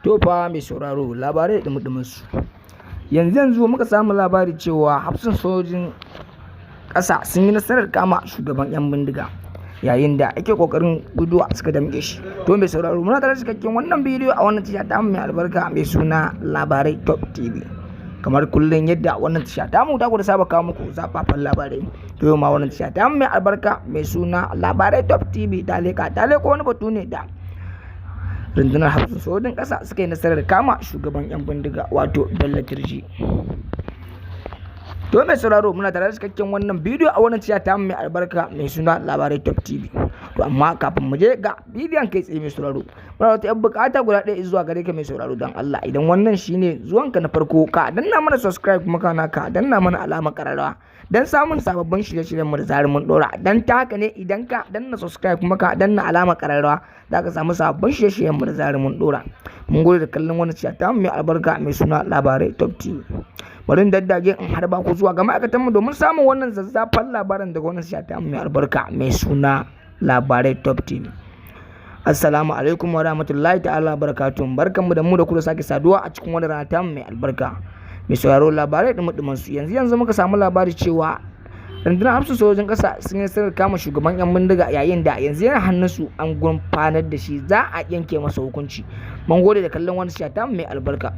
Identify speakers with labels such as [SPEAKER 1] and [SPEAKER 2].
[SPEAKER 1] To fa mai sauraro labarai da mudumunsu. Yanzu muka samu labari cewa hafsan sojin ƙasa sun yi nasarar kama shugaban 'yan bindiga yayin da ake kokarin guduwa suka damƙe shi. To mai sauraro muna tare cikakken wannan bidiyo a wannan tasha ta mai albarka mai suna Labarai Top TV. Kamar kullum yadda wannan tasha ta mu ta da saba kawo muku zafafan labarai. To yau ma wannan tasha ta mai albarka mai suna Labarai Top TV ta leko wani batu ne da rundunar hafsun sojin ƙasa suka yi nasarar kama shugaban 'yan bindiga wato Bello Turji. To mai sauraro muna tare da cikakken wannan bidiyo a wannan tasha ta mai albarka mai suna Labarai Top TV. To amma kafin mu je ga bidiyon kai tsaye mai sauraro muna da yan bukata guda ɗaya zuwa gare ka mai sauraro don Allah idan wannan shine zuwanka na farko ka danna mana subscribe kuma ka danna mana alamar kararrawa dan samun sababbin shirye-shiryen mu da zarar mun dora. Dan ta haka ne idan ka danna subscribe kuma ka danna alamar kararrawa za ka samu sababbin shirye-shiryen mu da zarar mun dora. Mun gode da kallon wannan tasha ta mai albarka mai suna Labarai Top TV. Bari daddage in harba ku zuwa ga ma'aikatan mu domin samun wannan zazzafan labaran daga wannan tasha ta mai albarka mai suna Labarai Top TV. Assalamu alaikum wa rahmatullahi ta'ala barakatuh. Barkanmu da mu da ku da sake saduwa a cikin wani rana ta mai albarka mai sauraro labarai da mudumin su. Yanzu muka samu labari cewa rundunar hafsun sojojin ƙasa sun yi nasarar kama shugaban 'yan bindiga yayin da yanzu yana hannunsu an gurfanar da shi za a yanke masa hukunci. Mun gode da kallon wani tasha ta mai albarka.